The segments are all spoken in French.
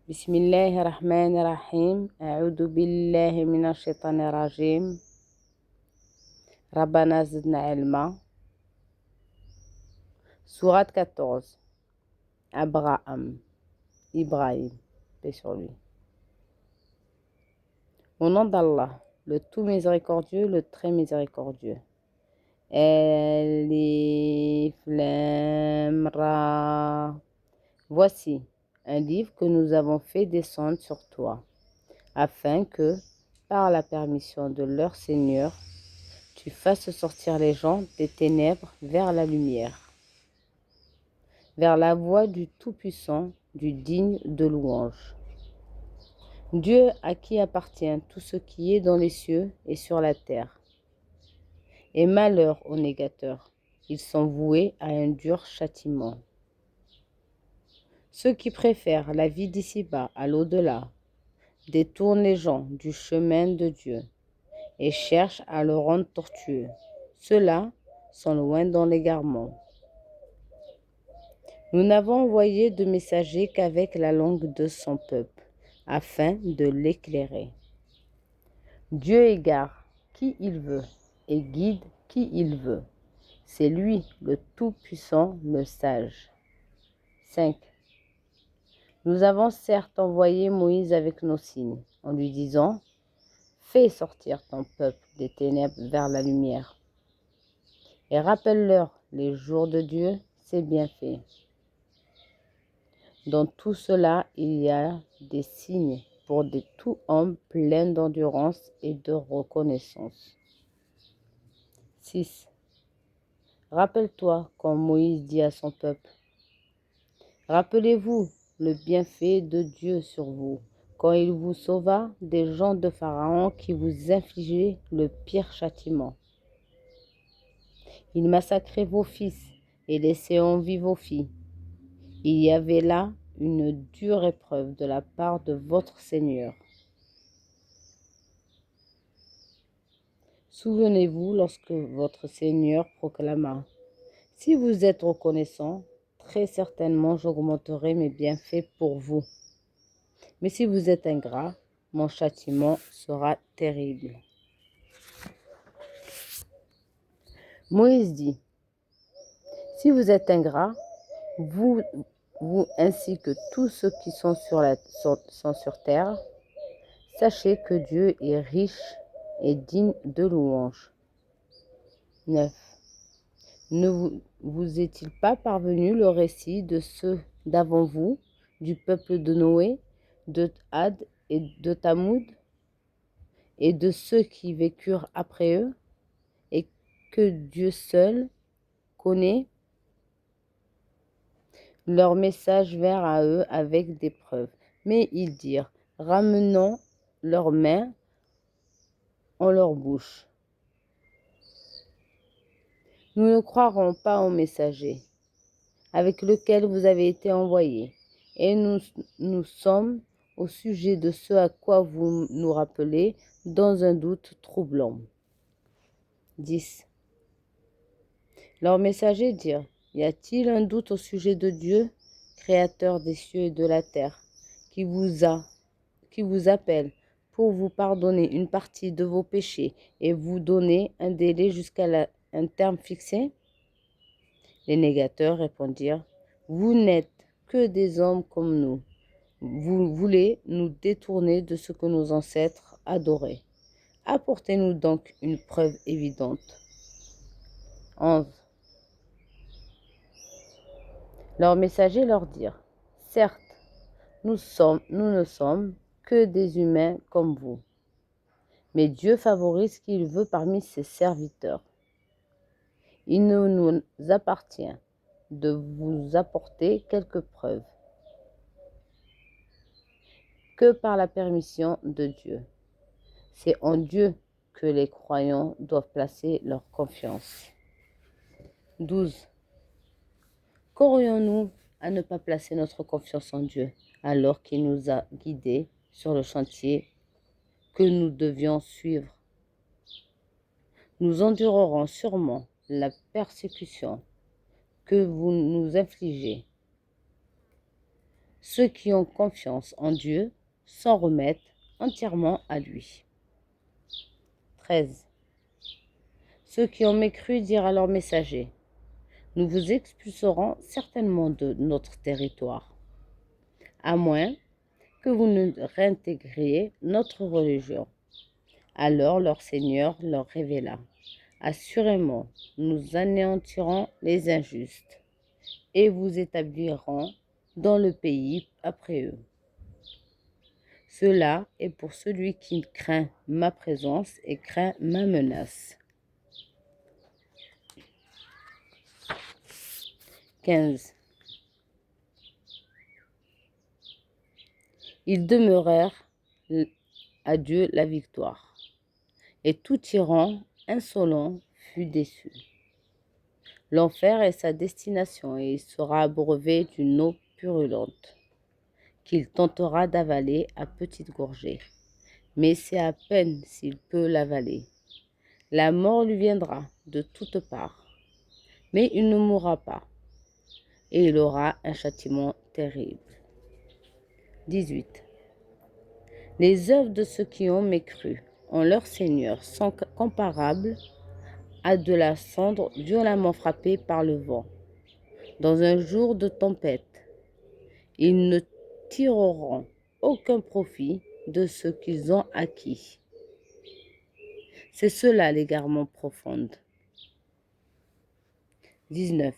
بسم الله الرحمن الرحيم أعوذ بالله من الشيطان الرجيم ربنا زدنا علما Sourate 14 Ibrahim, paix sur lui. Au nom d'Allah, le tout miséricordieux, le très miséricordieux. Elif Lam Ra. Voici un livre que nous avons fait descendre sur toi, afin que, par la permission de leur Seigneur, tu fasses sortir les gens des ténèbres vers la lumière, vers la voie du Tout-Puissant, du digne de louange. Dieu à qui appartient tout ce qui est dans les cieux et sur la terre. Et malheur aux négateurs, ils sont voués à un dur châtiment. Ceux qui préfèrent la vie d'ici-bas à l'au-delà détournent les gens du chemin de Dieu et cherchent à le rendre tortueux. Ceux-là sont loin dans l'égarement. Nous n'avons envoyé de messagers qu'avec la langue de son peuple, afin de l'éclairer. Dieu égare qui il veut et guide qui il veut. C'est lui le Tout-Puissant, le Sage. 5. Nous avons certes envoyé Moïse avec nos signes, en lui disant « Fais sortir ton peuple des ténèbres vers la lumière. Et rappelle-leur les jours de Dieu, ses bienfaits. Dans tout cela, il y a des signes pour tout homme plein d'endurance et de reconnaissance. » 6. Rappelle-toi quand Moïse dit à son peuple « Rappelez-vous le bienfait de Dieu sur vous, quand il vous sauva des gens de Pharaon qui vous infligeaient le pire châtiment. Il massacrait vos fils et laissait en vie vos filles. Il y avait là une dure épreuve de la part de votre Seigneur. Souvenez-vous lorsque votre Seigneur proclama « Si vous êtes reconnaissant, très certainement j'augmenterai mes bienfaits pour vous. Mais si vous êtes ingrat, mon châtiment sera terrible. » Moïse dit « Si vous êtes ingrat, vous ainsi que tous ceux qui sont sur terre, sachez que Dieu est riche et digne de louange. » 9. Ne vous est-il pas parvenu le récit de ceux d'avant vous, du peuple de Noé, de Had et de Tamoud, et de ceux qui vécurent après eux, et que Dieu seul connaît? Leur message vint à eux avec des preuves, mais ils dirent, ramenant leurs mains en leur bouche. Nous ne croirons pas au messager avec lequel vous avez été envoyés, et nous sommes au sujet de ce à quoi vous nous rappelez dans un doute troublant. 10. Leurs messagers dirent, y a-t-il un doute au sujet de Dieu, créateur des cieux et de la terre, qui vous appelle pour vous pardonner une partie de vos péchés et vous donner un délai jusqu'à un terme fixé? Les négateurs répondirent, vous n'êtes que des hommes comme nous. Vous voulez nous détourner de ce que nos ancêtres adoraient. Apportez-nous donc une preuve évidente. 11. Leurs messagers leur dirent, certes, nous ne sommes que des humains comme vous. Mais Dieu favorise qui il veut parmi ses serviteurs. Il ne nous appartient de vous apporter quelques preuves que par la permission de Dieu. C'est en Dieu que les croyants doivent placer leur confiance. 12. Qu'aurions-nous à ne pas placer notre confiance en Dieu alors qu'il nous a guidés sur le chantier que nous devions suivre? Nous endurerons sûrement la persécution que vous nous infligez. Ceux qui ont confiance en Dieu s'en remettent entièrement à lui. 13. Ceux qui ont mécru dirent à leurs messagers, nous vous expulserons certainement de notre territoire, à moins que vous ne réintégriez notre religion. Alors leur Seigneur leur révéla, assurément, nous anéantirons les injustes et vous établirons dans le pays après eux. Cela est pour celui qui craint ma présence et craint ma menace. 15. Ils demeurèrent à Dieu la victoire, et tout tyran insolent fut déçu. L'enfer est sa destination, et il sera abreuvé d'une eau purulente, qu'il tentera d'avaler à petite gorgée. Mais c'est à peine s'il peut l'avaler. La mort lui viendra de toutes parts, mais il ne mourra pas, et il aura un châtiment terrible. 18. Les œuvres de ceux qui ont mécru en leur Seigneur sont comparables à de la cendre violemment frappée par le vent. Dans un jour de tempête, ils ne tireront aucun profit de ce qu'ils ont acquis. C'est cela l'égarement profond. 19.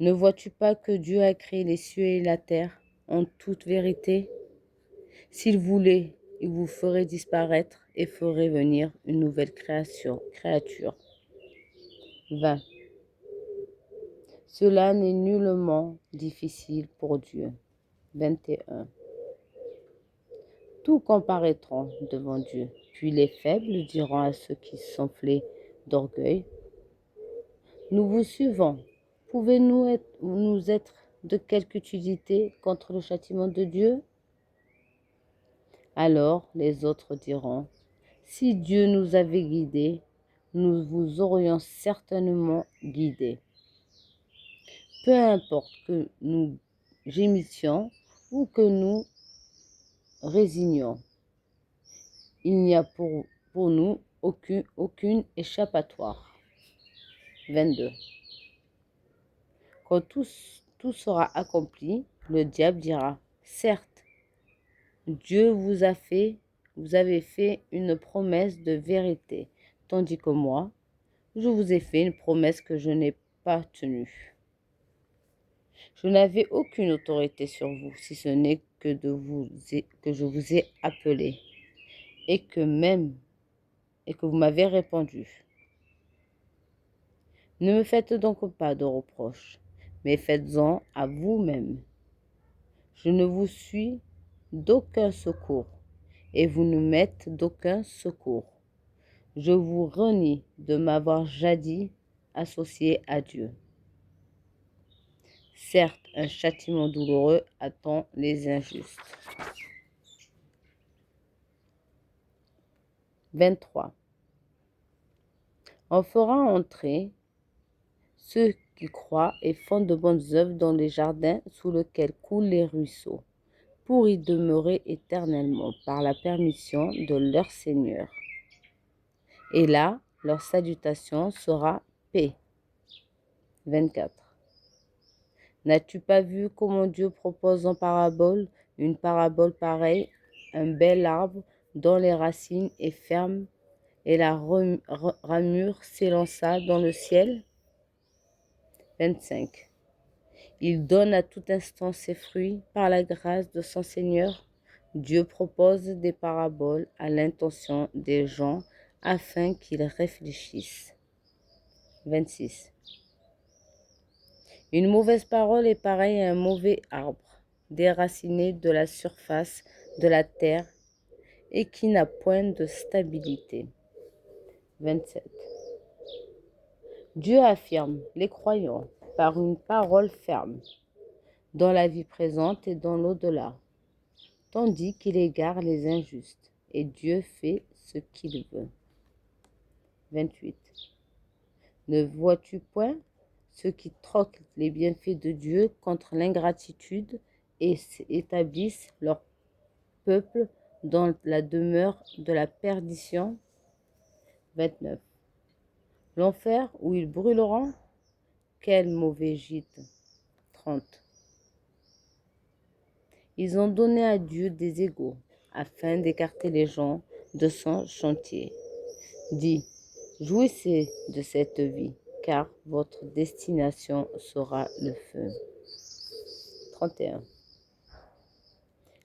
Ne vois-tu pas que Dieu a créé les cieux et la terre en toute vérité? S'il voulait, il vous ferait disparaître et ferait venir une nouvelle créature. 20. Cela n'est nullement difficile pour Dieu. 21. Tous comparaîtront devant Dieu, puis les faibles diront à ceux qui s'enflaient d'orgueil, nous vous suivons. Pouvez-nous nous être de quelque utilité contre le châtiment de Dieu? Alors les autres diront, si Dieu nous avait guidés, nous vous aurions certainement guidés. Peu importe que nous gémissions ou que nous résignions, il n'y a pour nous aucune échappatoire. 22. Quand tout sera accompli, le diable dira, certes, Dieu vous avez fait une promesse de vérité, tandis que moi, je vous ai fait une promesse que je n'ai pas tenue. Je n'avais aucune autorité sur vous, si ce n'est que je vous ai appelé, et que vous m'avez répondu. Ne me faites donc pas de reproches, mais faites-en à vous-même. Je ne vous suis d'aucun secours, et vous ne m'êtes d'aucun secours. Je vous renie de m'avoir jadis associé à Dieu. Certes, un châtiment douloureux attend les injustes. 23. On fera entrer ceux qui croient et font de bonnes œuvres dans les jardins sous lesquels coulent les ruisseaux, pour y demeurer éternellement par la permission de leur Seigneur. Et là, leur salutation sera paix. 24. N'as-tu pas vu comment Dieu propose en parabole, une parabole pareille, un bel arbre dont les racines est ferme et la ramure s'élança dans le ciel? 25. Il donne à tout instant ses fruits par la grâce de son Seigneur. Dieu propose des paraboles à l'intention des gens afin qu'ils réfléchissent. 26. Une mauvaise parole est pareille à un mauvais arbre, déraciné de la surface de la terre et qui n'a point de stabilité. 27. Dieu affirme les croyants par une parole ferme, dans la vie présente et dans l'au-delà, tandis qu'il égare les injustes, et Dieu fait ce qu'il veut. 28. Ne vois-tu point ceux qui troquent les bienfaits de Dieu contre l'ingratitude et établissent leur peuple dans la demeure de la perdition. 29. L'enfer où ils brûleront, quel mauvais gîte. 30. Ils ont donné à Dieu des égaux, afin d'écarter les gens de son chantier. Dis, jouissez de cette vie, car votre destination sera le feu. 31.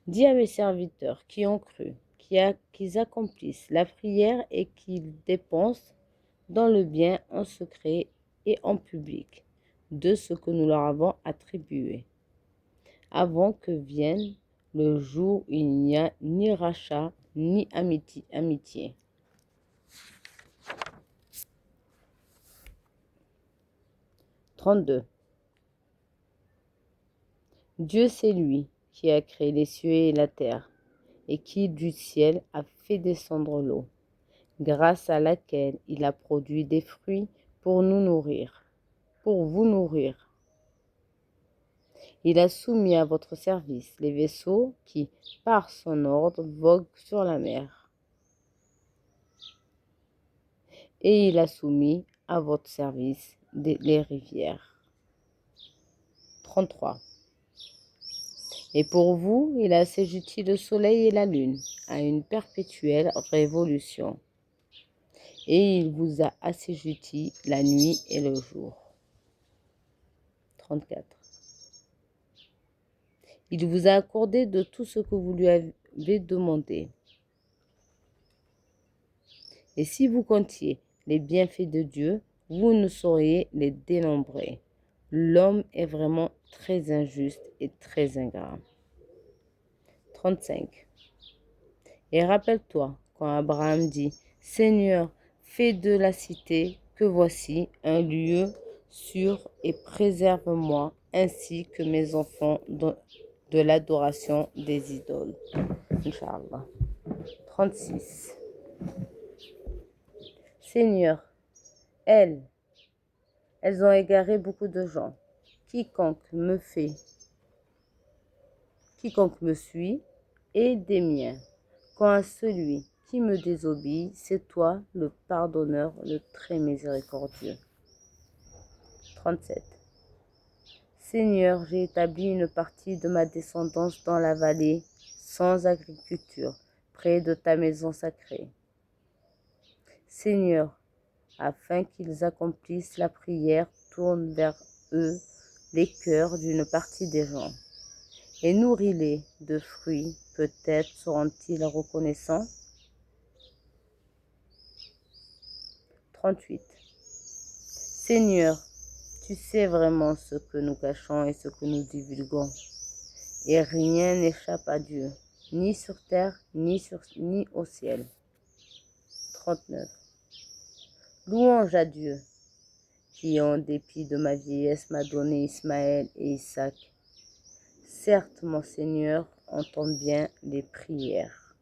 Dis à mes serviteurs qui ont cru, qu'ils accomplissent la prière et qu'ils dépensent dans le bien en secret et en public de ce que nous leur avons attribué, avant que vienne le jour où il n'y a ni rachat ni amitié. 32. Dieu, c'est lui qui a créé les cieux et la terre, et qui du ciel a fait descendre l'eau, grâce à laquelle il a produit des fruits pour nous nourrir, pour vous nourrir. Il a soumis à votre service les vaisseaux qui, par son ordre, voguent sur la mer. Et il a soumis à votre service les rivières. 33. Et pour vous, il a assujetti le soleil et la lune à une perpétuelle révolution. Et il vous a assujetti la nuit et le jour. 34. Il vous a accordé de tout ce que vous lui avez demandé. Et si vous comptiez les bienfaits de Dieu, vous ne sauriez les dénombrer. L'homme est vraiment très injuste et très ingrat. 35. Et rappelle-toi quand Abraham dit, Seigneur, fais de la cité que voici un lieu sûr et préserve-moi ainsi que mes enfants de l'adoration des idoles. Inch'Allah. 36. Seigneur, elles ont égaré beaucoup de gens. Quiconque me suit est des miens. Quant à celui qui me désobéit, c'est toi le pardonneur, le très miséricordieux. 37. Seigneur, j'ai établi une partie de ma descendance dans la vallée, sans agriculture, près de ta maison sacrée. Seigneur, afin qu'ils accomplissent la prière, tourne vers eux les cœurs d'une partie des gens, et nourris-les de fruits, peut-être seront-ils reconnaissants. 38. Seigneur, tu sais vraiment ce que nous cachons et ce que nous divulguons, et rien n'échappe à Dieu, ni sur terre, ni au ciel. 39. Louange à Dieu, qui en dépit de ma vieillesse m'a donné Ismaël et Isaac. Certes, mon Seigneur entend bien les prières.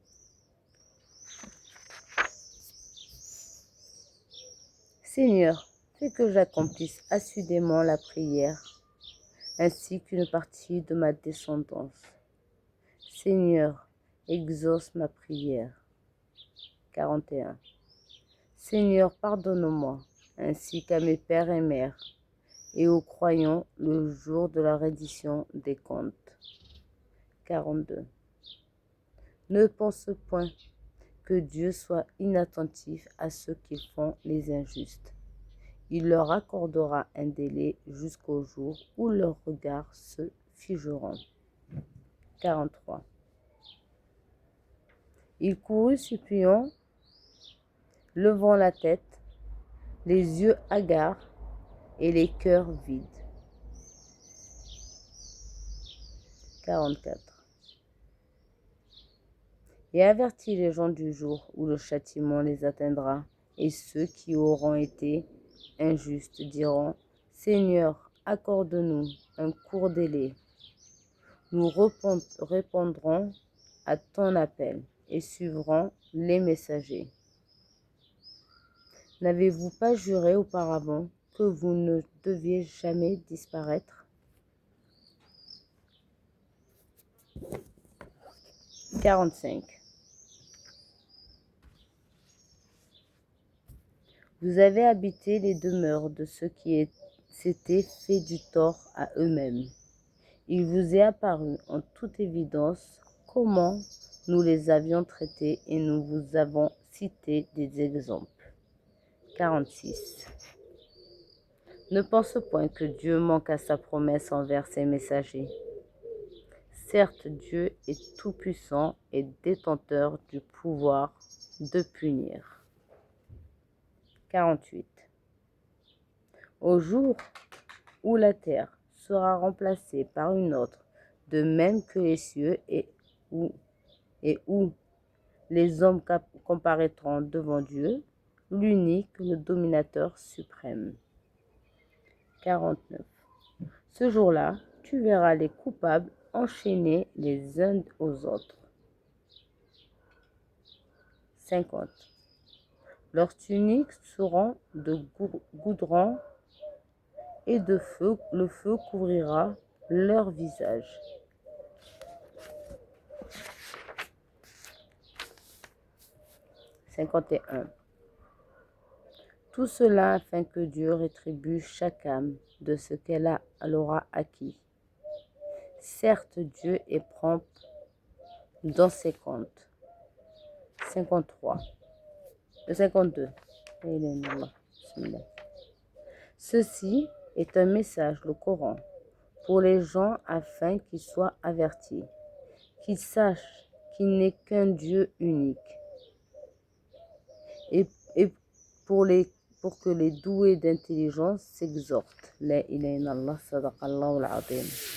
Seigneur, fais que j'accomplisse assidûment la prière, ainsi qu'une partie de ma descendance. Seigneur, exauce ma prière. 41. Seigneur, pardonne-moi, ainsi qu'à mes pères et mères, et aux croyants le jour de la reddition des comptes. 42. Ne pense point que Dieu soit inattentif à ceux qui font les injustes. Il leur accordera un délai jusqu'au jour où leurs regards se figeront. 43. Il courut suppliant, levant la tête, les yeux hagards et les cœurs vides. 44. Et avertis les gens du jour où le châtiment les atteindra, et ceux qui auront été injustes diront, Seigneur, accorde-nous un court délai. Nous répondrons à ton appel et suivrons les messagers. N'avez-vous pas juré auparavant que vous ne deviez jamais disparaître? 45. Vous avez habité les demeures de ceux qui s'étaient fait du tort à eux-mêmes. Il vous est apparu en toute évidence comment nous les avions traités et nous vous avons cité des exemples. 46. Ne pense point que Dieu manque à sa promesse envers ses messagers. Certes, Dieu est tout-puissant et détenteur du pouvoir de punir. 48. Au jour où la terre sera remplacée par une autre, de même que les cieux, et où les hommes comparaîtront devant Dieu, l'unique, le dominateur suprême. 49. Ce jour-là, tu verras les coupables enchaînés les uns aux autres. 50. Leurs tuniques seront de goudron et de feu, le feu couvrira leur visage. 51. Tout cela afin que Dieu rétribue chaque âme de ce qu'elle aura acquis. Certes, Dieu est prompt dans ses comptes. 52. Ceci est un message, le Coran, pour les gens afin qu'ils soient avertis, qu'ils sachent qu'il n'est qu'un Dieu unique, et pour que les doués d'intelligence s'exhortent. La ilaha illallah, sadaqallahu al-azim.